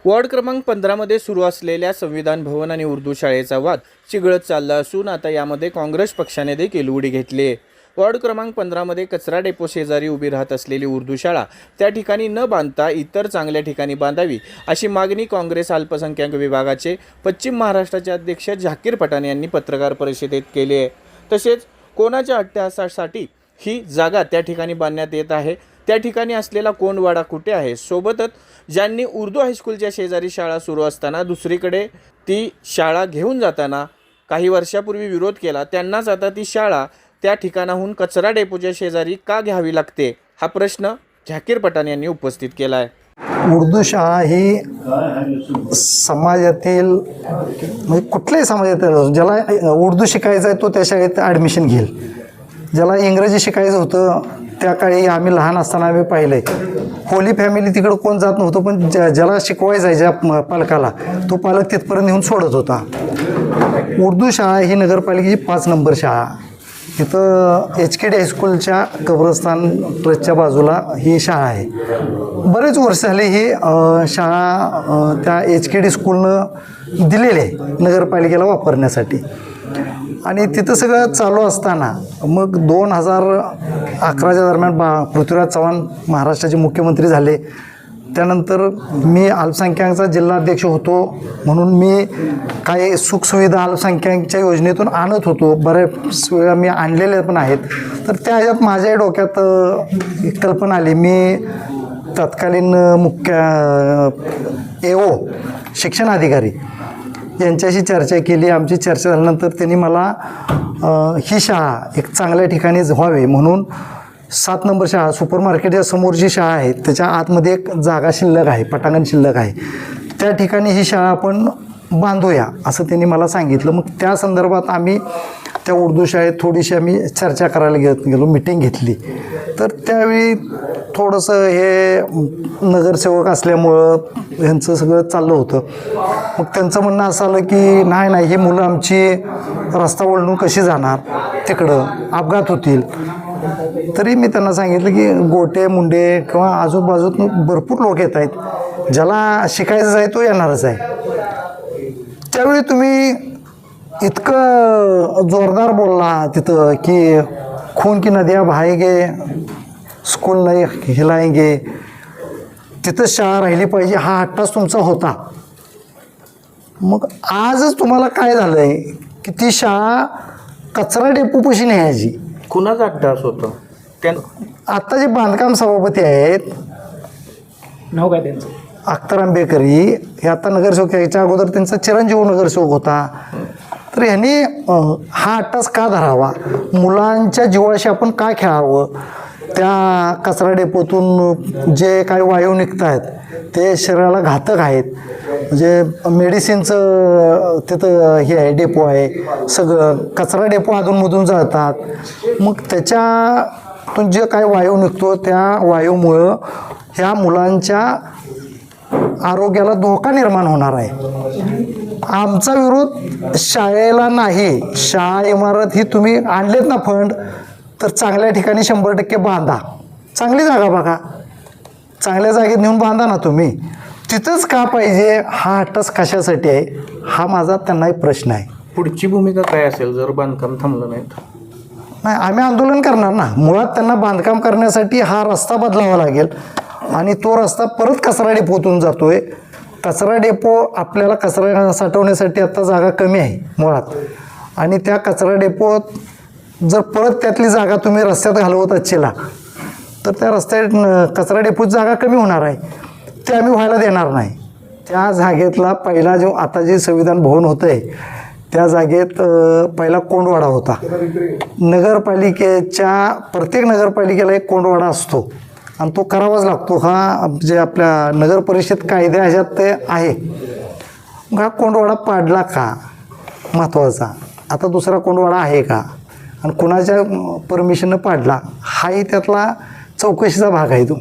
Ward क्रमांक 15मध्ये सुरू असलेल्या संविधान भवन आणि उर्दू शाळेचा वाद चिघळत चालला असून आता यामध्ये काँग्रेस पक्षाने देखील उडी घेतली आहे। वॉर्ड क्रमांक 15मध्ये कचरा डेपो शेजारी उभी राहत असलेली उर्दू शाळा त्या ठिकाणी न बांधता इतर चांगल्या ठिकाणी बांधावी अशी मागणी काँग्रेस अल्पसंख्याक विभागाचे पश्चिम महाराष्ट्राचे अध्यक्ष झाकीर पठाण यांनी पत्रकार परिषदेत केली आहे। तसेच कोणाच्या अट्टहासासाठी ही जागा त्या ठिकाणी बांधण्यात येत आहे, त्या ठिकाणी असलेला कोंडवाडा कुठे आहे, सोबतच ज्यांनी उर्दू हायस्कूलच्या शेजारी शाळा सुरू असताना दुसरीकडे ती शाळा घेऊन जाताना काही वर्षापूर्वी विरोध केला, त्यांनाच आता ती शाळा त्या ठिकाणाहून कचरा डेपोच्या शेजारी का घ्यावी लागते, हा प्रश्न झाकीर पठाण यांनी उपस्थित केला आहे। उर्दू शाळा ही समाजातील म्हणजे कुठल्याही समाजातील ज्याला उर्दू शिकायचं आहे तो त्या शाळेत ॲडमिशन घेईल, ज्याला इंग्रजी शिकायचं होतं त्या काळी आम्ही लहान असताना आम्ही पाहिलं आहे होली फॅमिली तिकडं कोण जात नव्हतं, पण ज्याला शिकवायचं आहे ज्या पालकाला तो पालक तिथपर्यंत येऊन सोडत होता। उर्दू शाळा ही नगरपालिकेची 5 नंबर शाळा, इथं HKD हायस्कूलच्या कब्रस्तान ट्रस्टच्या बाजूला ही शाळा आहे। बरेच वर्ष झाले ही शाळा त्या HKD स्कूलनं दिलेली आहे नगरपालिकेला वापरण्यासाठी, आणि तिथं सगळं चालू असताना मग 2011च्या दरम्यान पृथ्वीराज चव्हाण महाराष्ट्राचे मुख्यमंत्री झाले। त्यानंतर मी अल्पसंख्याकांचा जिल्हाध्यक्ष होतो म्हणून मी काही सुखसुविधा अल्पसंख्याकांच्या योजनेतून आणत होतो, बऱ्याच वेळा मी आणलेल्या पण आहेत। तर त्या ह्याच्यात माझ्या डोक्यात कल्पना आली, मी तत्कालीन मुख्य AO शिक्षण अधिकारी यांच्याशी चर्चा केली। आमची चर्चा झाल्यानंतर त्यांनी मला ही शाळा एक चांगल्या ठिकाणीच व्हावी म्हणून 7 नंबर शाळा सुपर मार्केटच्या समोरची शाळा आहे, त्याच्या आतमध्ये एक जागा शिल्लक आहे, पटांगण शिल्लक आहे, त्या ठिकाणी ही शाळा आपण बांधूया असं त्यांनी मला सांगितलं। मग त्या संदर्भात आम्ही त्या उर्दू शाळेत थोडीशी आम्ही चर्चा करायला गेलो, मिटिंग घेतली। तर त्यावेळी थोडंसं हे नगरसेवक असल्यामुळं ह्यांचं सगळं चाललं होतं। मग त्यांचं म्हणणं असं आलं की नाही ही मुलं आमची रस्ता ओलांडून कशी जाणार, तिकडं अपघात होतील। तरी मी त्यांना सांगितलं की गोटे मुंडे किंवा आजूबाजूतून भरपूर लोक येत आहेत, ज्याला शिकायचं आहे तो येणारच आहे। त्यावेळी तुम्ही इतकं जोरदार बोलला तिथं की खून की नद्या बहाएंगे, स्कूल नाही हिलाएंगे, तिथं शाळा राहिली पाहिजे हा हट्टाच तुमचा होता। मग आजच तुम्हाला काय झालं आहे की ती शाळा कचरा डेपोपाशी न्यायची, कुणाचा अट्टहास होता? आता जे बांधकाम सभापती आहेत, नाव काय त्यांचं, अख्तर आंबेकरी, हे आता नगरसेवक, याच्या अगोदर त्यांचा चिरंजीव नगरसेवक होता। तर ह्यांनी हा अट्टास का धरावा, मुलांच्या जीवाशी आपण का खेळावं, त्या कचरा डेपोतून जे काही वायू निघत आहेत ते शरीराला घातक आहेत, म्हणजे मेडिसिनचं तिथं हे आहे, डेपो आहे, सगळं कचरा डेपो अधूनमधून जातात। मग त्याच्यातून जे काही वायू निघतो त्या वायूमुळं ह्या मुलांच्या आरोग्याला धोका निर्माण होणार आहे। आमचा विरोध शाळेला नाही, शाळा इमारत ही तुम्ही आणलेत ना फंड, तर चांगल्या ठिकाणी 100% बांधा, चांगली जागा बघा, चांगल्या जागेत नेऊन बांधा ना तुम्ही, तिथंच का पाहिजे हा हट्टास कशासाठी आहे, हा माझा त्यांना एक प्रश्न आहे। पुढची भूमिका काय असेल जर बांधकाम थांबलं नाही? नाही, आम्ही आंदोलन करणार ना, मुळात त्यांना बांधकाम करण्यासाठी हा रस्ता बदलावा लागेल आणि तो रस्ता परत कचरा डेपोतून जातोय। कचरा डेपो आपल्याला कचरा साठवण्यासाठी आता जागा कमी आहे मुळात, आणि त्या कचरा डेपोत जर परत त्यातली जागा तुम्ही रस्त्यात घालवत असला तर त्या रस्त्यात कचरा डेपोत जागा कमी होणार आहे, ते आम्ही व्हायला देणार नाही। त्या जागेतला पहिला जो आता जे संविधान भवन होतं आहे त्या जागेत पहिला कोंडवाडा होता। नगरपालिकेच्या प्रत्येक नगरपालिकेला एक कोंडवाडा असतो आणि तो करावाच लागतो, हा जे आपल्या नगर परिषद कायद्या ह्याच्यात ते आहे। मग हा कोंडवाडा पाडला का महत्त्वाचा, आता दुसरा कोंडवाडा आहे का आणि कुणाच्या परमिशननं पाडला हाही त्यातला चौकशीचा भाग आहे तो।